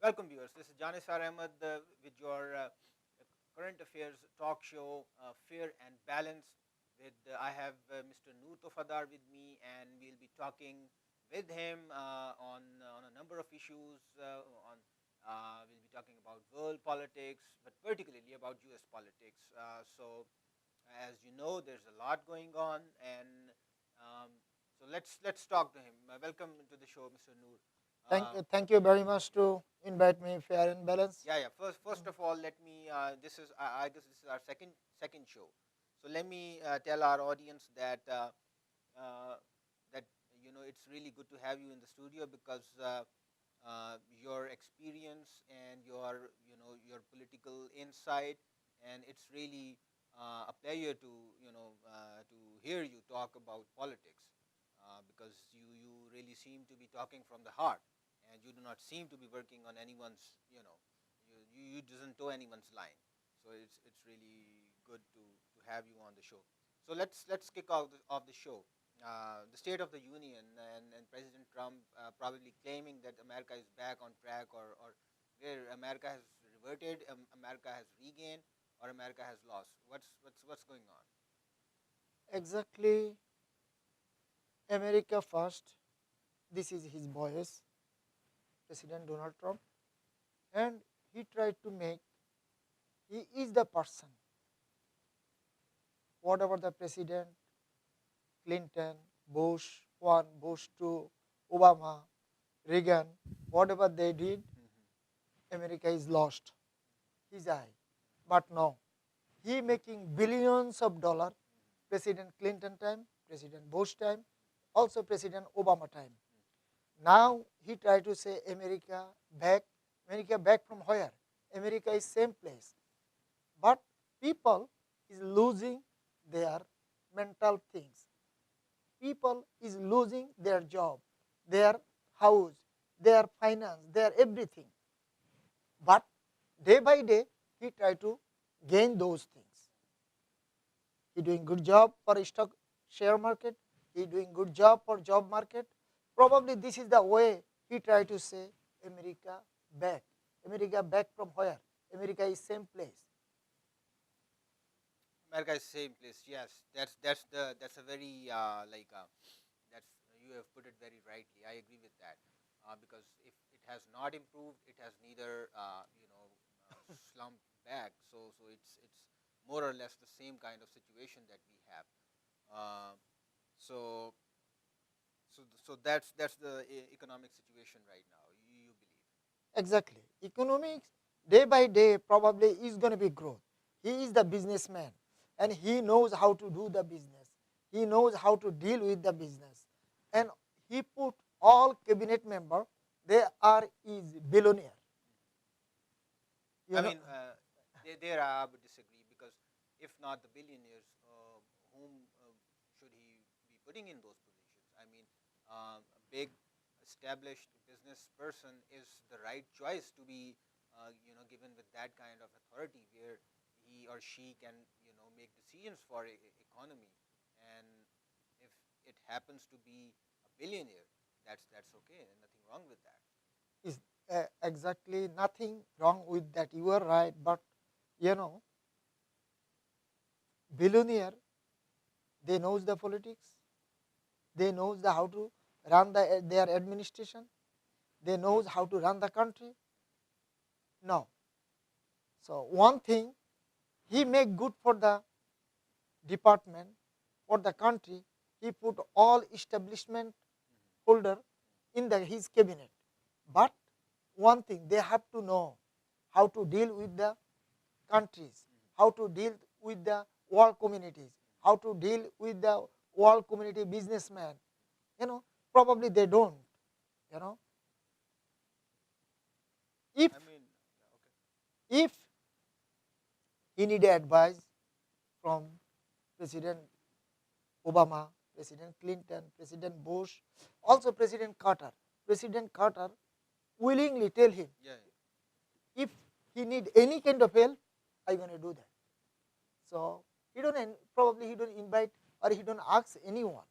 Welcome, viewers. This is Janiser Ahmed with your current affairs talk show, Fair and Balance. With I have Mr. Noor Tofader with me, and we'll be talking with him on a number of issues. We'll be talking about world politics, but particularly about U.S. politics. As you know, there's a lot going on, and um, so let's talk to him. Welcome to the show, Mr. Noor. Uh, Thank you very much to invite me, Fair and Balance. Yeah, yeah. First of all, let me. This is I guess this is our second show. So let me tell our audience uh, that it's really good to have you in the studio because your experience and your political insight, and it's really a pleasure to to hear you talk about politics because you really seem to be talking from the heart, and you do not seem to be working on anyone's you doesn't toe anyone's line. So it's really good to have you on the show. So let's kick off the show. The State of the Union, and President Trump probably claiming that America is back on track, or where America has reverted, America has regained, or America has lost. What's going on? Exactly, America first. This is his voice, President Donald Trump, and he tried to make. He is the person. Whatever the president, Clinton, Bush one, Bush two, Obama, Reagan, whatever they did, Mm-hmm. America is lost. His eye, but no, he making billions of dollars. President Clinton time, President Bush time, also President Obama time. Now he tried to say America back. America back from where? America is same place. But people is losing their mental things. People is losing their job, their house, their finance, their everything. But day by day he try to gain those things. He doing good job for stock share market. He doing good job for job market. Probably this is the way he try to say America back. America back from where? America is same place. America is same place. Yes, that's a very that's you have put it very rightly. I agree with that because if it has not improved, it has neither slumped back. So it's more or less the same kind of situation that we have. Uh, so that's the economic situation right now. You believe? Exactly. Economics day by day probably is going to be growth. He is the businessman and he knows how to do the business. He knows how to deal with the business. And he put all cabinet member, they are is billionaire. You I know, mean, there I would disagree because if not the billionaires, whom should he be putting in those positions? I mean, a big established business person is the right choice to be, given with that kind of authority where he or she can, make decisions for economy. And if it happens to be a billionaire, that's okay, and nothing wrong with that. is exactly nothing wrong with that. You are right, but you know, billionaire, they knows the politics, they knows the how to run their administration, they knows how to run the country. No. So one thing he make good for the department, for the country, he put all establishment holder in his cabinet. But one thing they have to know how to deal with the countries, how to deal with the world communities, how to deal with the world community businessmen. You know, probably they don't. You know, if I mean, yeah, okay. if he need advice from President Obama, President Clinton, President Bush, also President Carter. President Carter willingly tell him, Yeah, yeah. if he need any kind of help, I'm going to do that. So he don't probably he don't invite or he don't ask anyone.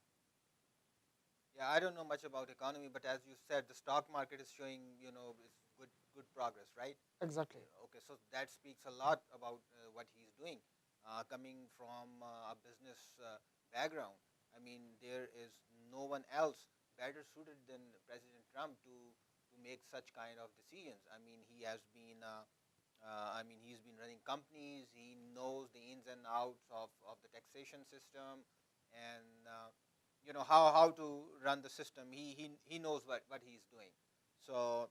Yeah, I don't know much about economy, but as you said, the stock market is showing, is good progress, right? Exactly. Okay, so that speaks a lot about what he's doing. Coming from a business background, I mean, there is no one else better suited than President Trump to make such kind of decisions. I mean, he has been he's been running companies. He knows the ins and outs of the taxation system, and how to run the system. He knows what he's doing. So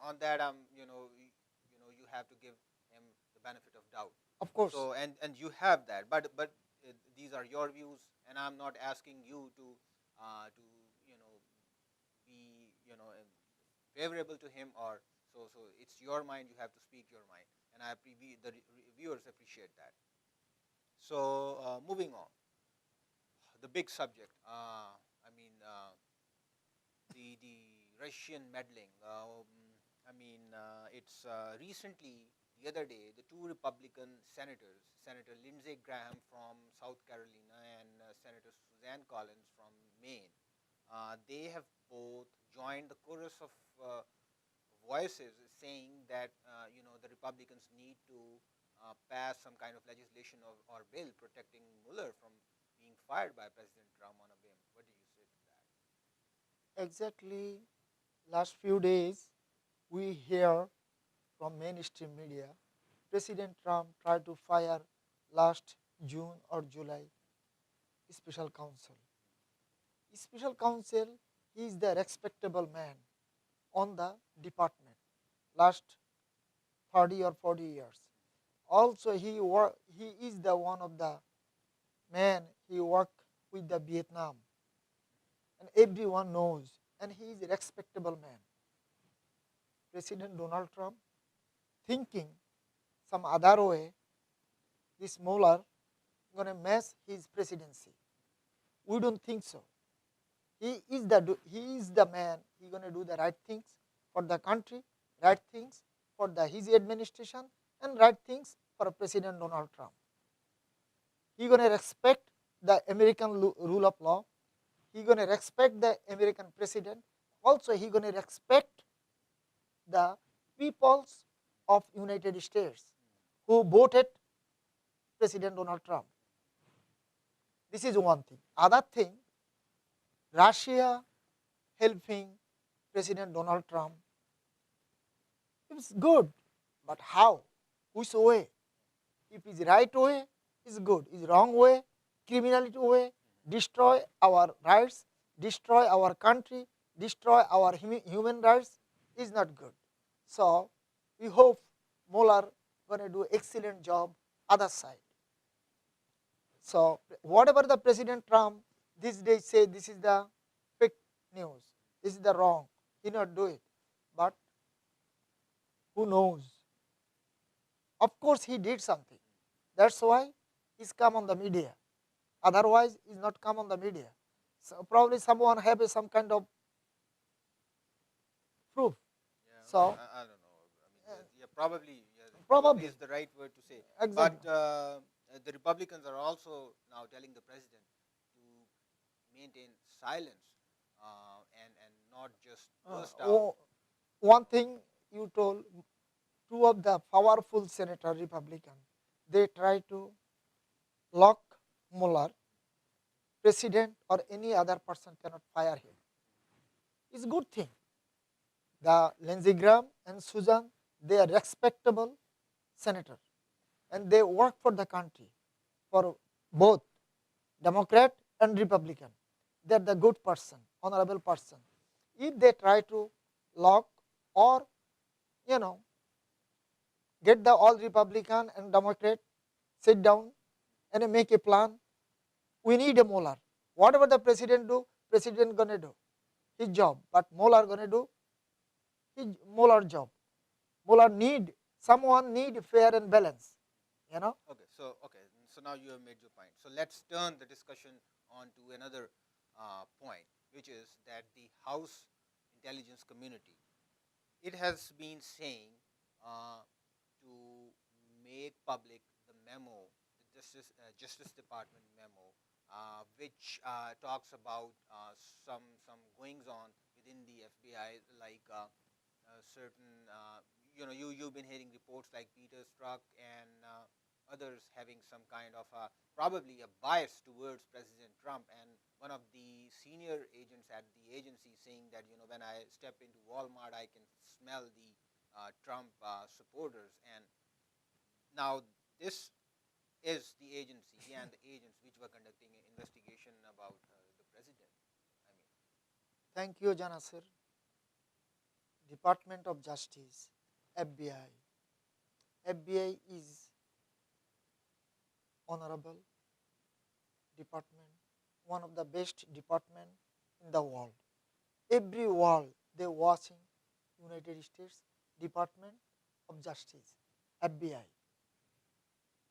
on that, you have to give him the benefit of doubt. Of course. So and you have that, but these are your views, and I'm not asking you to be favorable to him, or so it's your mind. You have to speak your mind, and the viewers appreciate that. So moving on, the big subject. The Russian meddling. It's recently, the other day, the two Republican senators, Senator Lindsey Graham from South Carolina and Senator Suzanne Collins from Maine, they have both joined the chorus of voices saying that the Republicans need to pass some kind of legislation or bill protecting Mueller from being fired by President Trump on a whim. What do you say to that? Exactly. Last few days, we hear from mainstream media, President Trump tried to fire last June or July special counsel. Special counsel is the respectable man on the department last 30 or 40 years. Also, he is the one of the man he worked with the Vietnam, and everyone knows, and he is a respectable man. President Donald Trump thinking some other way, this Mueller gonna mess his presidency. We don't think so. He is the man. He gonna do the right things for the country, right things for his administration, and right things for President Donald Trump. He gonna respect the American rule of law. He gonna respect the American president. Also, he gonna respect the peoples of United States who voted President Donald Trump. This is one thing. Other thing, Russia helping President Donald Trump. It's good, but how? Which way? If it's right way, it's good. It's wrong way, criminality way, destroy our rights, destroy our country, destroy our human rights, is not good. So we hope Mueller gonna do excellent job other side. So whatever the President Trump these days say, this is the fake news, this is the wrong, he not do it. But who knows? Of course he did something. That's why he's come on the media. Otherwise, he's not come on the media. So probably someone have some kind of proof. Yeah, So I don't know. Probably, probably is the right word to say. exactly. But the Republicans are also now telling the president to maintain silence and not just burst out. One thing you told, two of the powerful senator Republican, they try to lock Mueller. President or any other person cannot fire him. It's a good thing. The Lindsey Graham and Susan, they are respectable senator, and they work for the country, for both Democrat and Republican. They are the good person, honorable person. If they try to lock or get the all Republican and Democrat sit down and make a plan, we need a Mueller. Whatever the president do, president gonna do his job, but Mueller gonna do his Mueller job. Mueller someone need fair and balance. So now you have made your point. So let's turn the discussion on to another point, which is that the House intelligence community, it has been saying to make public the memo, the Justice Department memo, which talks about some goings on within the FBI, like certain, you've been hearing reports like Peter Strzok and others having some kind of probably a bias towards President Trump, and one of the senior agents at the agency saying that when I step into Walmart, I can smell the Trump supporters, and now this is the agency and the agents which were conducting an investigation about the president. I mean, Thank you, Janiser. Department of Justice, FBI. FBI is honorable department, one of the best department in the world. Every world they watching United States Department of Justice, FBI.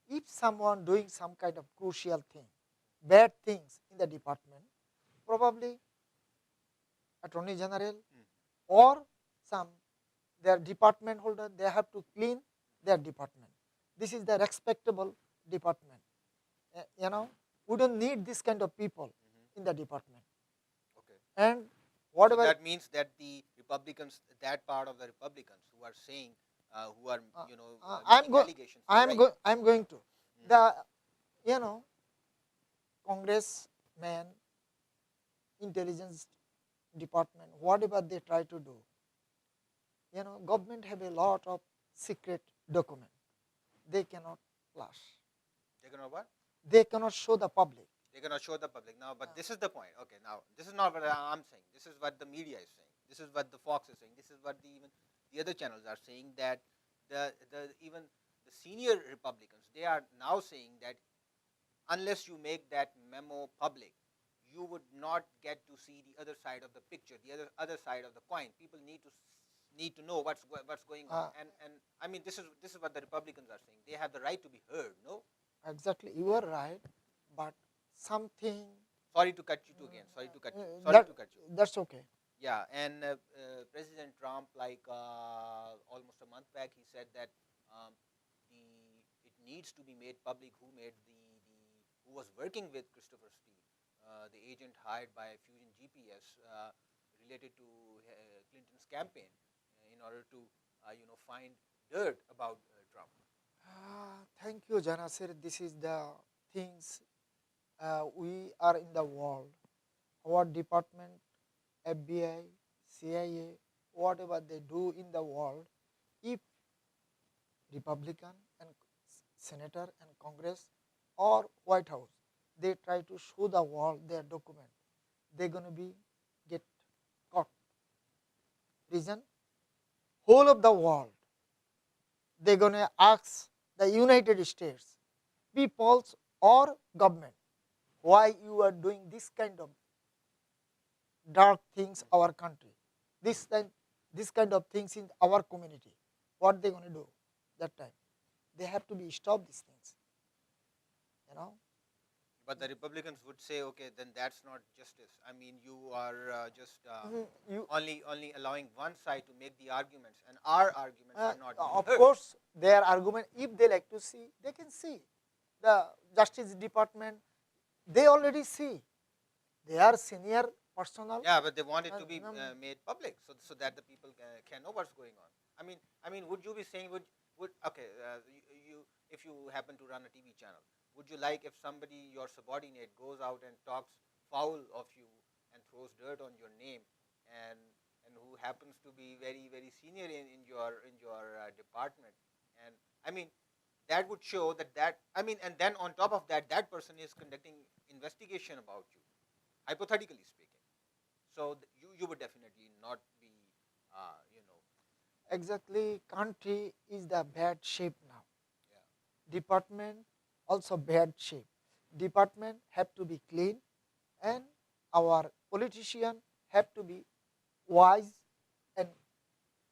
If someone doing some kind of crucial thing, bad things in the department, probably Attorney General or some their department holder, they have to clean their department. This is the respectable department. We don't need this kind of people in the department. okay. And So whatever that means that the Republicans, that part of the Republicans who are saying, who are making allegations, I'm right? I'm going to the congressman, intelligence department, whatever they try to do. Government have a lot of secret document. They cannot flash. They're gonna what? They cannot show the public. They're gonna show the public now. But this is the point. Okay, now this is not what I'm saying. This is what the media is saying. This is what the Fox is saying. This is what even the other channels are saying, that even the senior Republicans, they are now saying that unless you make that memo public, you would not get to see the other side of the picture, the other side of the coin. People need to know what's going on. And I mean, this is what the Republicans are saying. They have the right to be heard. No, Exactly, you are right, but something. sorry to cut you to again. Sorry to cut you. Sorry to cut you. That's okay. Yeah, and President Trump, like almost a month back, he said that the it needs to be made public who made who was working with Christopher Steele, the agent hired by Fusion GPS, related to Clinton's campaign, in order to find dirt about Trump. Thank you, Janasir. This is the things we are in the world. Our department, FBI, CIA, whatever they do in the world, if Republican and Senator and Congress or White House, they try to show the world their document, they're going to be get caught. Reason? Whole of the world, they're going to ask the United States, peoples or government, why you are doing this kind of dark things our country, this kind of things in our community. What they going to do that time? They have to be stop these things. But the Republicans would say, okay, then that's not justice. I mean, you are just only allowing one side to make the arguments, and our arguments are not being Of heard. course, their argument, if they like to see, they can see. The Justice Department, they already see. They are senior personnel. Yeah, but they want it to be made public, so that the people can know what's going on. I mean, would you be saying would okay, you if you happen to run a TV channel, would you like if somebody, your subordinate, goes out and talks foul of you and throws dirt on your name, and who happens to be very very senior in your department, and I mean that would show that I mean, and then on top of that, that person is conducting investigation about you, hypothetically speaking. So you would definitely not be, you know. Exactly, country is the bad shape now. Yeah. Department also bad shape. Department have to be clean, and our politician have to be wise and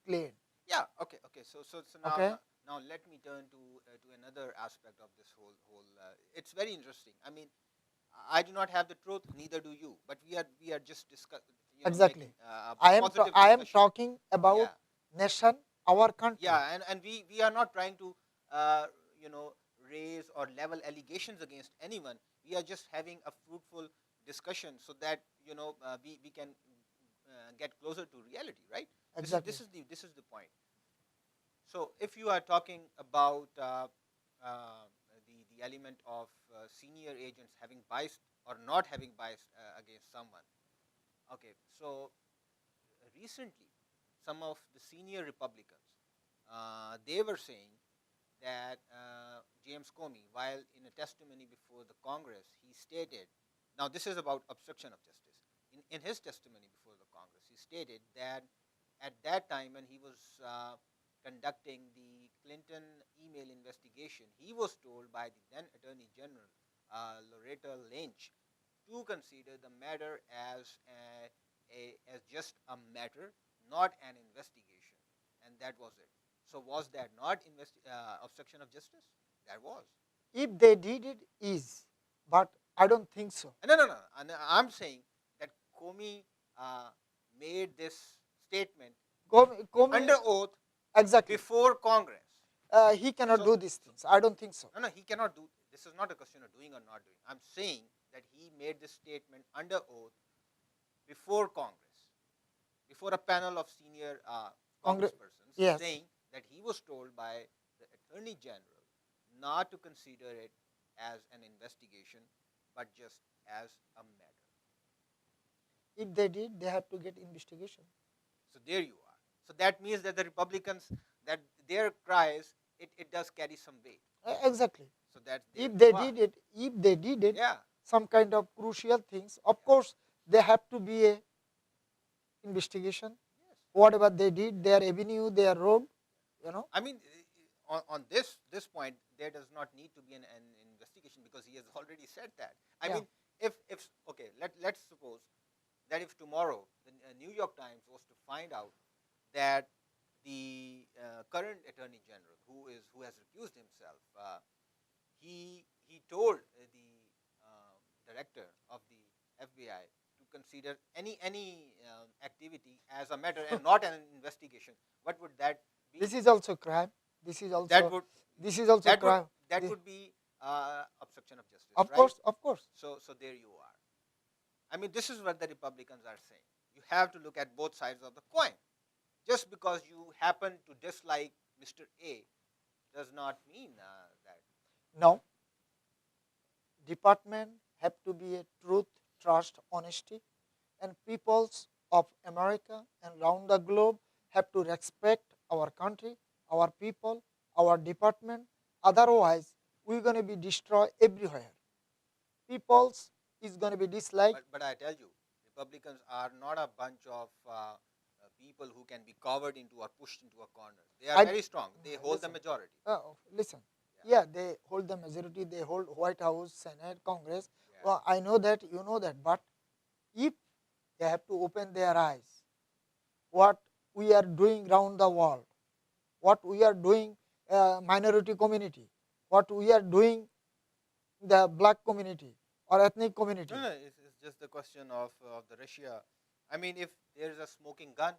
clean. Yeah. Okay. Okay. So now Okay. now let me turn to another aspect of this whole. It's very interesting. I mean, I do not have the truth, neither do you. But we are just discussing. Exactly. Making, a I am positive I am discussion. talking about Yeah. nation, our country. Yeah, and we are not trying to raise or level allegations against anyone. We are just having a fruitful discussion so that we can get closer to reality, right? Exactly. This is the point. So if you are talking about the element of senior agents having biased or not having biased against someone, okay. So recently, some of the senior Republicans they were saying that James Comey, while in a testimony before the Congress, he stated, now this is about obstruction of justice. In his testimony before the Congress, he stated that at that time when he was conducting the Clinton email investigation, he was told by the then Attorney General, Loretta Lynch, to consider the matter as as just a matter, not an investigation, and that was it. So was that not obstruction of justice? That was. If they did it, is, but I don't think so. No, no, no. And I'm saying that Comey made this statement Comey, under oath exactly. before Congress. He cannot So- do these things. I don't think so. No, no, he cannot do. This is not a question of doing or not doing. I'm saying that he made this statement under oath before Congress, before a panel of senior Congress- congresspersons, yes. saying that he was told by the Attorney General not to consider it as an investigation, but just as a matter. If they did, they have to get investigation. So there you are. So that means that the Republicans, that their cries, it does carry some weight. Exactly. So that's If they did it, yeah. some kind of crucial things, of course, there have to be a investigation. Yes. Whatever they did, their avenue, their road, you know. I mean, on this point, there does not need to be an investigation because he has already said that. I Yeah. mean, if okay, let's suppose that if tomorrow the New York Times was to find out that the current Attorney General, who has recused himself, he told the director of the FBI to consider any activity as a matter and not an investigation. What would that be? This is also crime. This is also that would this is also that crime. would that This- would be obstruction of justice, of right? course, of course. So there you are. I mean, this is what the Republicans are saying. You have to look at both sides of the coin. Just because you happen to dislike Mr. A does not mean that. Now, department have to be a truth, trust, honesty, and peoples of America and around the globe have to respect our country, our people, our department. Otherwise, we're going to be destroyed everywhere. Peoples is going to be disliked. But I tell you, Republicans are not a bunch of people who can be covered into or pushed into a corner. They are I- very strong. They hold the Listen. majority. Listen, Yeah. yeah, they hold the majority, they hold White House, Senate, Congress. Yeah. Well, I know that, you know that, but if they have to open their eyes, what we are doing around the world, what we are doing minority community, what we are doing the black community or ethnic community. No, no, it's just the question of the Russia. I mean, if there is a smoking gun,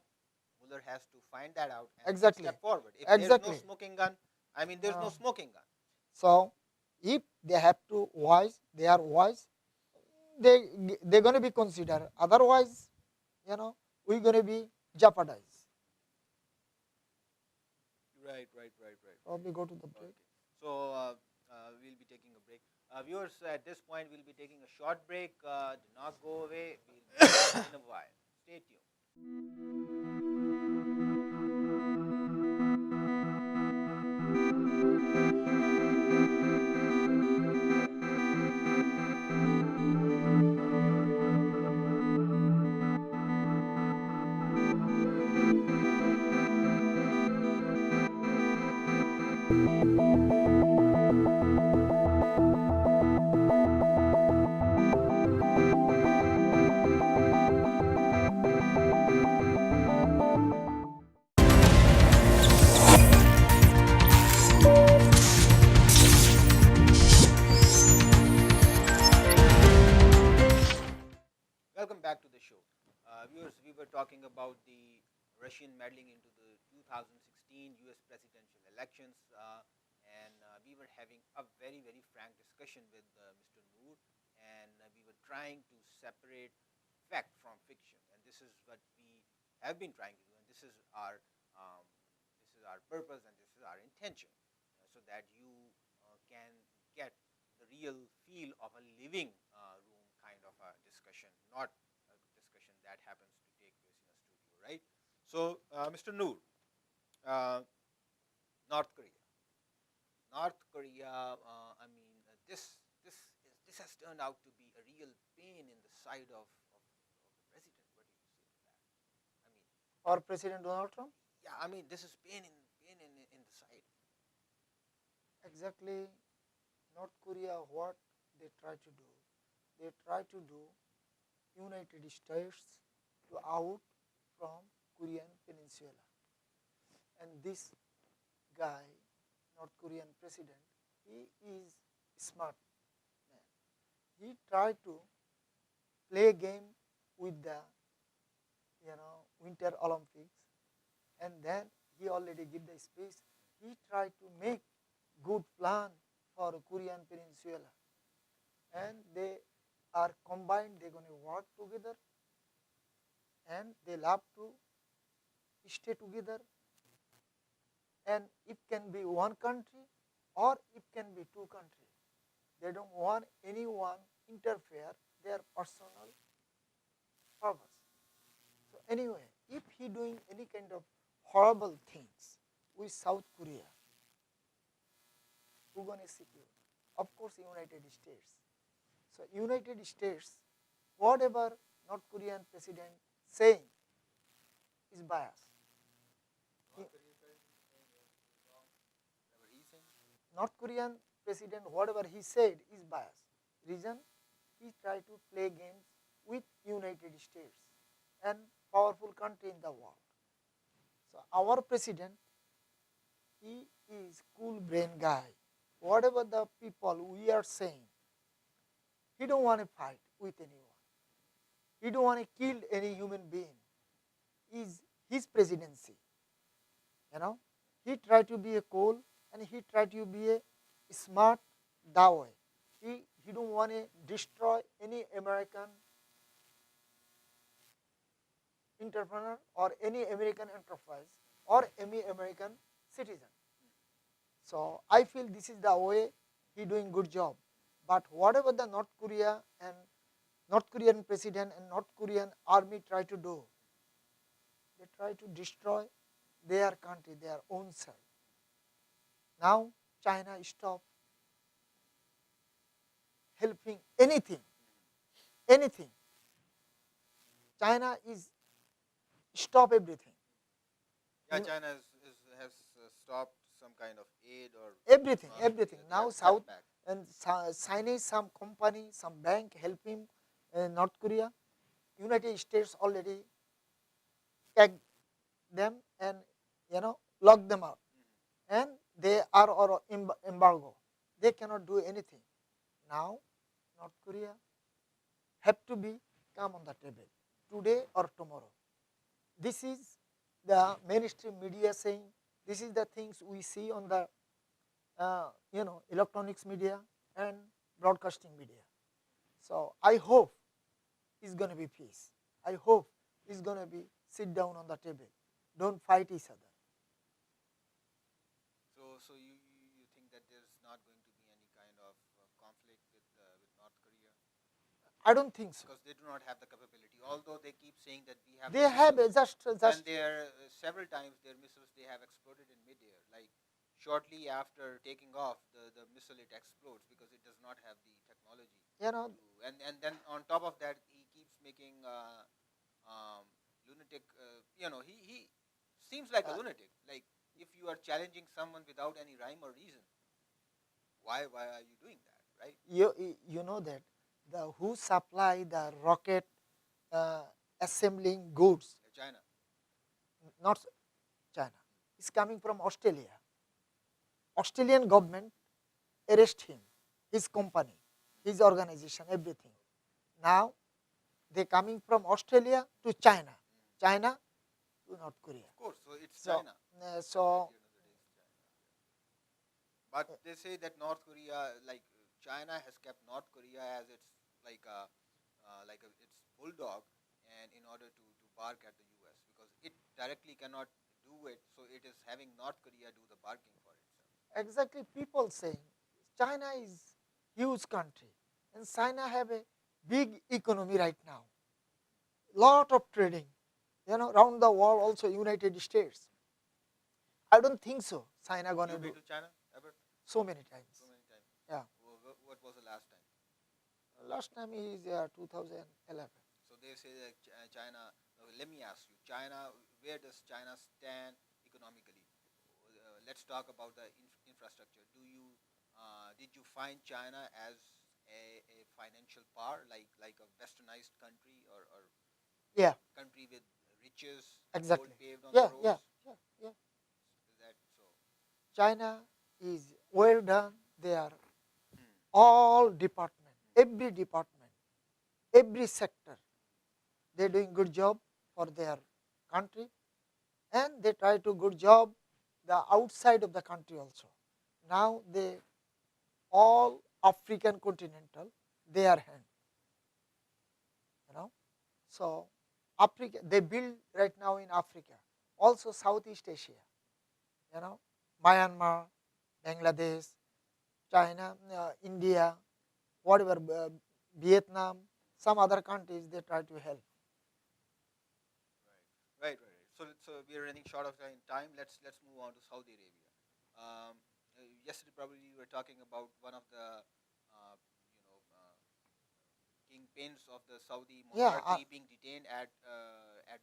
Mueller has to find that out and Exactly. step forward. If there's Exactly. no smoking gun, I mean, there's no No. smoking gun. So if they have to wise, they are wise, they're going to be considered. Otherwise, you know, we're going to be jeopardized. Right. Probably go to the break. Okay. So we'll be taking a break. Viewers, at this point, we'll be taking a short break. Do not go away. We'll be back in a while. Stay tuned. Welcome back to the show. Viewers, we were talking about the Russian meddling into the 2016 US presidential elections, and we were having a very frank discussion with Mr. Noor, and we were trying to separate fact from fiction. And and this is what we have been trying to do, and this is our purpose, and this is our intention, so that you can get the real feel of a living room kind of a discussion, not a discussion that happens to take place in a studio, right? So, Mr. Noor, uh, North Korea. North Korea, this has turned out to be a real pain in the side of the president. What do you say to that? I mean, Or President Donald Trump? yeah, this is pain in the side. Exactly. North Korea, what they try to do? They try to do United States to out from Korean Peninsula. And this guy, North Korean president, he is smart man. He tried to play a game with the Winter Olympics, and then he already give the space. He tried to make good plan for Korean Peninsula, and they are combined. They're going to work together, and they love to stay together. And it can be one country, or it can be two countries. They don't want anyone interfere their personal purpose. So anyway, if he doing any kind of horrible things with South Korea, who gonna secure? Of course, United States. So United States, whatever North Korean president saying is biased. North Korean president, whatever he said is biased. Reason, he tried to play games with United States and powerful country in the world. So our president, he is cool brain guy. Whatever the people we are saying, he don't want to fight with anyone. He don't want to kill any human being. Is his presidency. He tried to be a cool, and he tried to be a smart that way. He don't want to destroy any American entrepreneur or any American enterprise or any American citizen. So I feel this is the way he doing good job. But whatever the North Korea and North Korean president and North Korean army try to do, they try to destroy their country, their own self. Now China stop helping anything. China is stop everything. Yeah, China has stopped some kind of aid or Everything. Now cut South back. and Chinese, some company, some bank helping North Korea. United States already tagged them and locked them out, and they are on embargo. They cannot do anything. Now North Korea have to be come on the table today or tomorrow. This is the mainstream media saying. This is the things we see on the electronics media and broadcasting media. So I hope it's going to be peace. I hope it's going to be sit down on the table. Don't fight each other. So you think that there's not going to be any kind of conflict with North Korea? I don't think so. Because they do not have the capability. Although they keep saying that we have. They have missiles, just and there several times their missiles they have exploded in midair. Like shortly after taking off, the missile it explodes because it does not have the technology. And then on top of that, he keeps making lunatic. He seems like a lunatic. Like if you are challenging someone without any rhyme or reason, why are you doing that, right? You know that the who supply the rocket assembling goods, China. not China. It's coming from Australia. Australian government arrest him, his company, his organization, everything. Now they coming from Australia to China, China to North Korea. Of course, so it's China. So but they say that North Korea, like China, has kept North Korea as its its bulldog, and in order to bark at the US, because it directly cannot do it, so it is having North Korea do the barking for itself. Exactly, people saying China is huge country and China have a big economy right now, lot of trading, around the world, also United States. I don't think so China gonna You been do to China ever? so many times. So many times. Yeah, What was the last time? last time is 2011. So they say that China. Let me ask you, China. Where does China stand economically? Let's talk about the infrastructure. Did you find China as a financial power, like a westernized country, or Yeah, country with riches, gold exactly. paved on the Yeah, roads? yeah, yeah, yeah. Is that so? China is well done. They are Hmm. all Hmm. department, every sector. They're doing good job for their country, and they try to good job the outside of the country also. Now they all African continental their hand, you know. So Africa they build right now in Africa, also Southeast Asia, Myanmar, Bangladesh, China, India, whatever, Vietnam, some other countries they try to help. Right. So we are running short of time. Let's move on to Saudi Arabia. Yesterday, probably we were talking about one of the kingpins of the Saudi Yeah, monarchy being detained at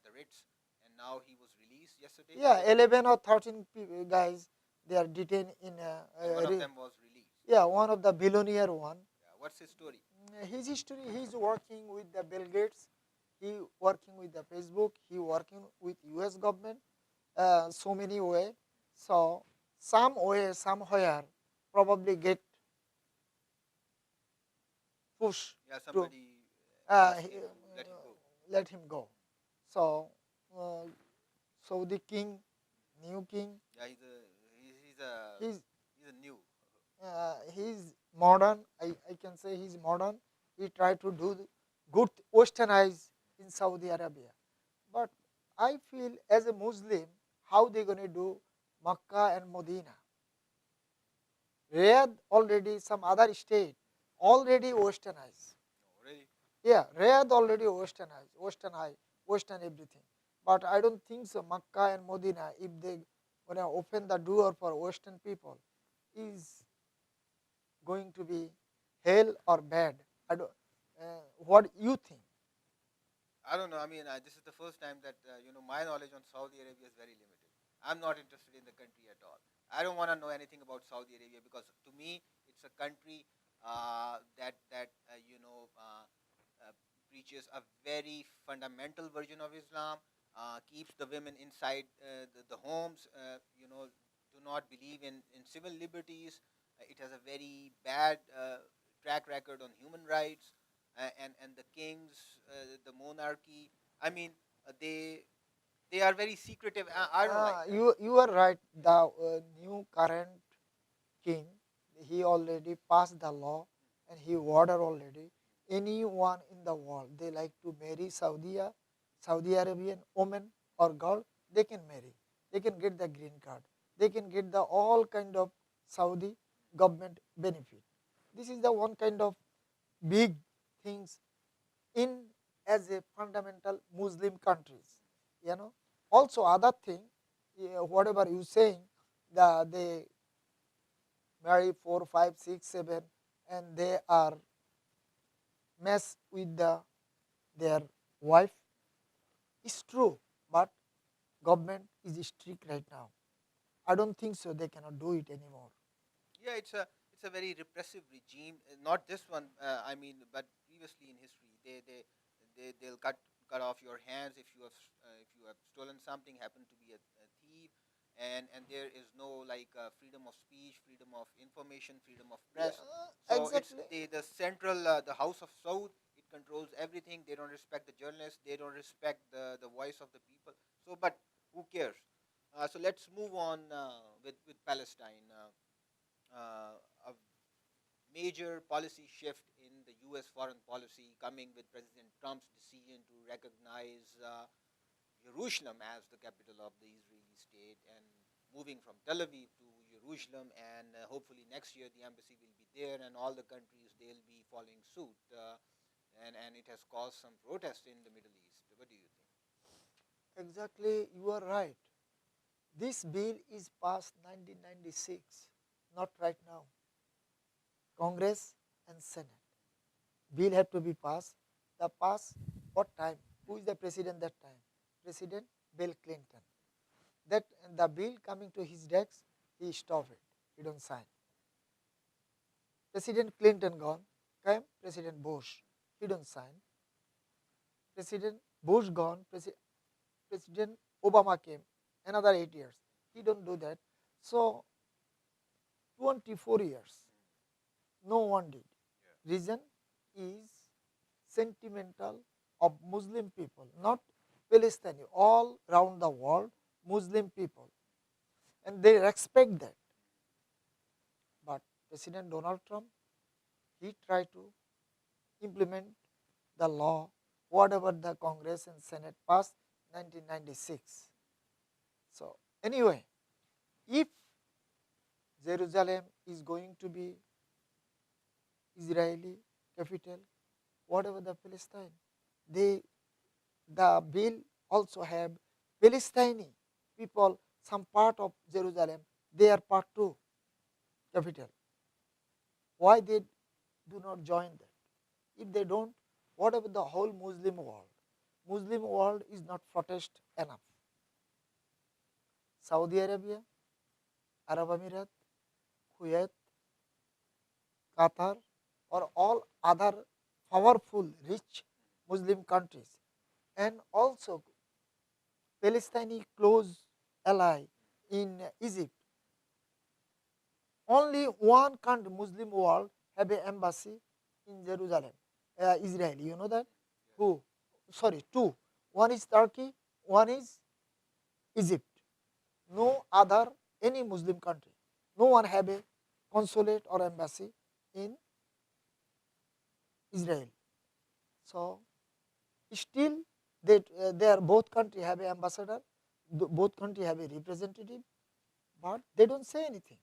the Ritz, and now he was released yesterday. yeah, 11 or 13 guys they are detained in. And one of them was released. Yeah, one of the billionaire one. Yeah, what's his story? His history, he's working with the Bill Gates, he working with the Facebook, he working with US government, so many way. So some way, somewhere, probably get push Yeah, to somebody uh, asked he- him to let him go. let him go. So, Saudi king, new king, Yeah, he's he's a new. he's modern. I can say he's modern. He tried to do the good westernize in Saudi Arabia. But I feel as a Muslim, how they gonna do Makkah and Medina? Riyadh already some other state already westernized. No, really. Yeah, Riyadh already westernized, western everything. But I don't think so. Makkah and Medina, if they gonna open the door for Western people, is going to be hell or bad. I don't. What you think? I don't know. I mean, this is the first time that my knowledge on Saudi Arabia is very limited. I'm not interested in the country at all. I don't want to know anything about Saudi Arabia because to me it's a country that preaches a very fundamental version of Islam, keeps the women inside the homes. Do not believe in civil liberties. It has a very bad track record on human rights, and the kings, the monarchy. I mean, they are very secretive. I don't like that. You are right. The new current king, he already passed the law and he ordered already. Anyone in the world they like to marry Saudi Arabian woman or girl, they can marry. They can get the green card. They can get the all kind of Saudi government benefit. This is the one kind of big things in as a fundamental Muslim countries. You know. Also other thing, yeah, whatever you saying, they marry 4, 5, 6, 7, and they are mess with their wife. It's true, but government is strict right now. I don't think so. They cannot do it anymore. Yeah, it's a very repressive regime. Not this one. I mean, but previously in history, they'll cut off your hands if you have stolen something, happen to be a thief, and there is no like freedom of speech, freedom of information, freedom of Yeah, press. So it's exactly. the central the House of Saud. It controls everything. They don't respect the journalists. They don't respect the voice of the people. So, but who cares? So let's move on with Palestine. A major policy shift in the U.S. foreign policy, coming with President Trump's decision to recognize Jerusalem as the capital of the Israeli state, and moving from Tel Aviv to Jerusalem, and hopefully next year the embassy will be there, and all the countries they'll be following suit, and it has caused some protests in the Middle East. What do you think? Exactly, you are right. This bill is passed 1996, not right now. Congress and Senate. Bill had to be passed. The pass what time? Who is the president that time? President Bill Clinton. That the bill coming to his desk, he stopped it. He don't sign. President Clinton gone, came President Bush. He don't sign. President Bush gone, President Obama came, another 8 years. He don't do that. So 24 years, no one did. Reason is sentimental of Muslim people, not Palestinian, all around the world, Muslim people. And they respect that. But President Donald Trump, he tried to implement the law, whatever the Congress and Senate passed 1996. So anyway, if Jerusalem is going to be Israeli capital, whatever the Palestine, the bill also have Palestinian people, some part of Jerusalem, they are part too, capital. Why they do not join that? If they don't, whatever the whole Muslim world is not protest enough. Saudi Arabia, Arab Emirates, Kuwait, Qatar, or all other powerful, rich Muslim countries, and also Palestinian close ally in Egypt. Only one country, Muslim world, have an embassy in Jerusalem, Israel. You know that? Who? Sorry, two. One is Turkey, one is Egypt. No other, any Muslim country. No one have a consulate or embassy in Israel. So still they are both country have an ambassador, both country have a representative, but they don't say anything.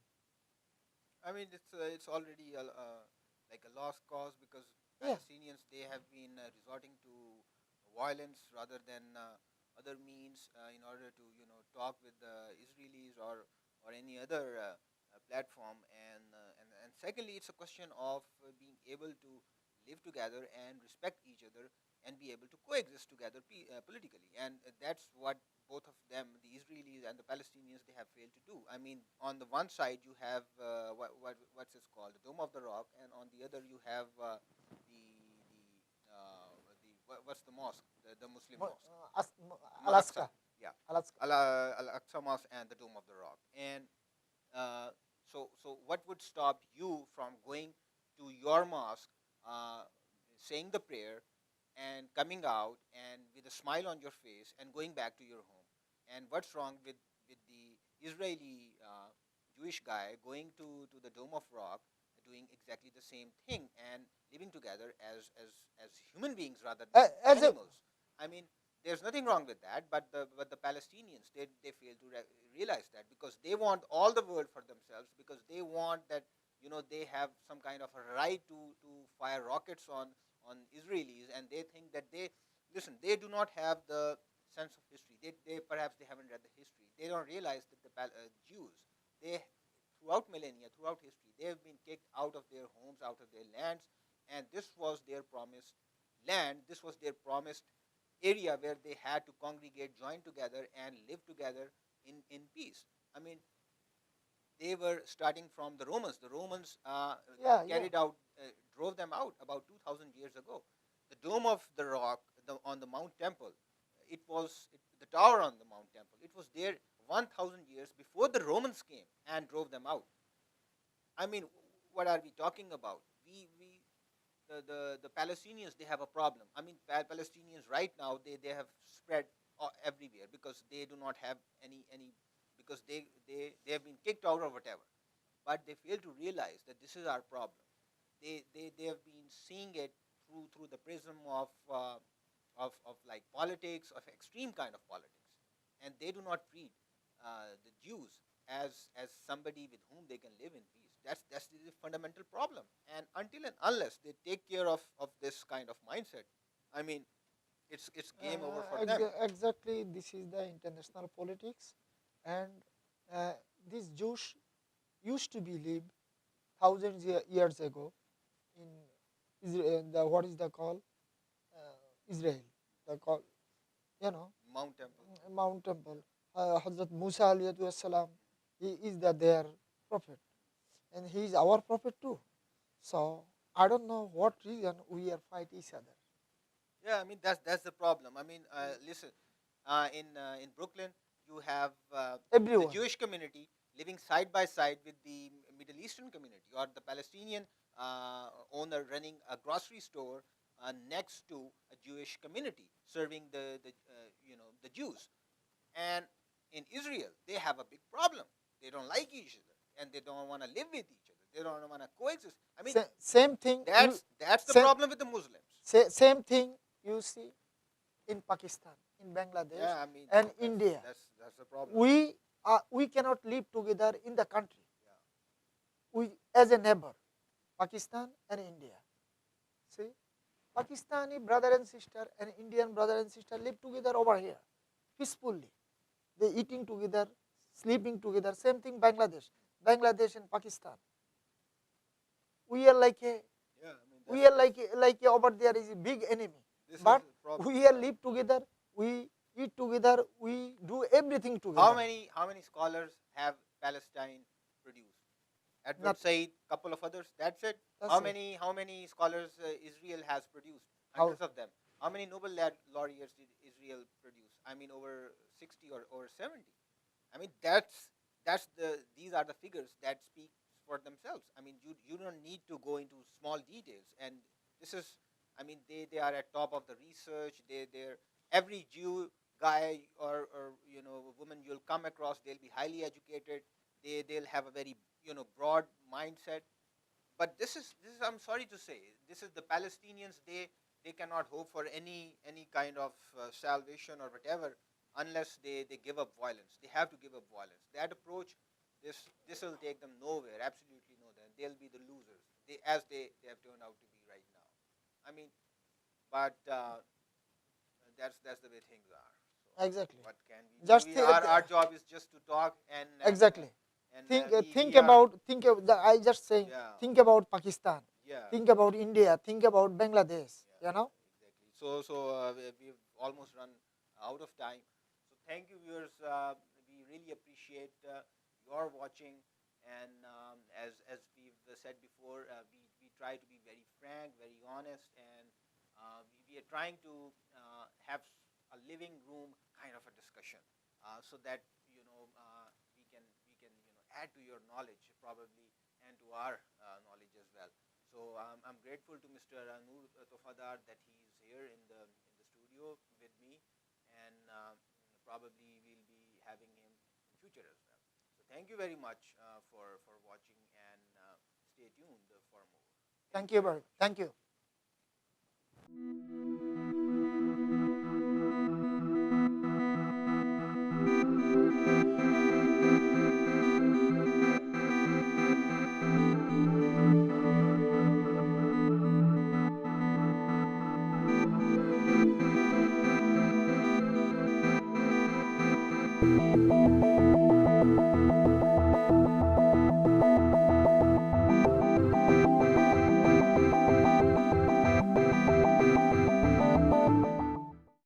I mean, it's already like a lost cause, because Yeah. Palestinians, they have been resorting to violence rather than other means in order to talk with the Israelis, or any other platform, and secondly, it's a question of being able to live together and respect each other and be able to coexist together politically, and that's what both of them, the Israelis and the Palestinians, they have failed to do. I mean, on the one side you have what's it called, the Dome of the Rock, and on the other you have what's the mosque, the Muslim mosque, Alaska. yeah, Alaska. Al-Aqsa Mosque and the Dome of the Rock. And so what would stop you from going to your mosque, saying the prayer, and coming out and with a smile on your face and going back to your home? And what's wrong with the Israeli Jewish guy going to the Dome of Rock, doing exactly the same thing and living together as human beings rather than As a, animals? I mean, there's nothing wrong with that, but the Palestinians, they fail to realize that, because they want all the world for themselves, because they want that they have some kind of a right to fire rockets on Israelis, and they think that they do not have the sense of history. They perhaps they haven't read the history. They don't realize that the Jews, they throughout millennia, throughout history, they have been kicked out of their homes, out of their lands, and this was their promised land. This was their promised area where they had to congregate, join together, and live together in peace. I mean, they were starting from the Romans. The Romans carried out, drove them out about 2,000 years ago. The Dome of the Rock on the Mount Temple, the tower on the Mount Temple. It was there 1,000 years before the Romans came and drove them out. I mean, what are we talking about? The Palestinians, they have a problem. I mean, Palestinians right now, they have spread everywhere, because they do not have any because they have been kicked out or whatever. But they fail to realize that this is our problem. they have been seeing it through the prism of like politics, of extreme kind of politics, and they do not treat the Jews as somebody with whom they can live in peace. That's the fundamental problem. And until and unless they take care of this kind of mindset, I mean, it's game over for them. Exactly, this is the international politics, and these Jews used to be lived thousands years ago in Israel, the what is the call Israel, the call, you know, Mount Temple. Mount Temple. Hazrat Musa alayhi salam, he is their prophet, and he is our prophet too. So I don't know what reason we are fight each other. Yeah, I mean that's the problem. I mean, listen, in Brooklyn, you have the Everyone. Jewish community living side by side with the Middle Eastern community, or the Palestinian owner running a grocery store next to a Jewish community, serving the Jews. And in Israel, they have a big problem. They don't like each other, and they don't want to live with each other. They don't want to coexist. I mean, Same thing. that's the same, problem with the Muslims. Same thing you see in Pakistan, in Bangladesh, Yeah, I mean, and India. That's the problem. We cannot live together in the country. Yeah. We as a neighbor, Pakistan and India. See, Pakistani brother and sister and Indian brother and sister live together over here peacefully. They eating together, sleeping together. Same thing Bangladesh and Pakistan. We are like a Yeah, I mean, we are like a, over there is a big enemy. this But is the problem. we are live together. We eat together. We do everything together. How many scholars have Palestine produced? Edward Not- Said, couple of others. That's it. That's how it. many scholars Israel has produced? How- Hundreds of them. How many Nobel laureates did Israel produce? I mean, over 60 or over 70. I mean, these are the figures that speak for themselves. I mean, you don't need to go into small details. And this is, I mean, they are at top of the research. They're every Jew guy or woman you'll come across, they'll be highly educated. They'll have a very broad mindset. But this is I'm sorry to say, this is the Palestinians. They cannot hope for any kind of salvation or whatever unless they give up violence. They have to give up violence. That approach, this will take them nowhere, absolutely nowhere. They'll be the losers. They have turned out to be right now. I mean, but that's the way things are. So Exactly. what can we Just do? Our job is just to talk and Exactly. and Think we are, about I just saying. yeah, Think about Pakistan. yeah. Think about India. Think about Bangladesh. Yeah, You know. exactly. So we've almost run out of time. So thank you, viewers. We really appreciate your watching. And as we've said before, we try to be very frank, very honest, and we are trying to have a living room kind of a discussion, so that we can add to your knowledge probably, and to our knowledge as well. So I'm grateful to Mr. Noor Tofader that he is here in the studio with me, and probably we'll be having him in future as well. So thank you very much for watching, and stay tuned for more. Thank you, brother. Thank you.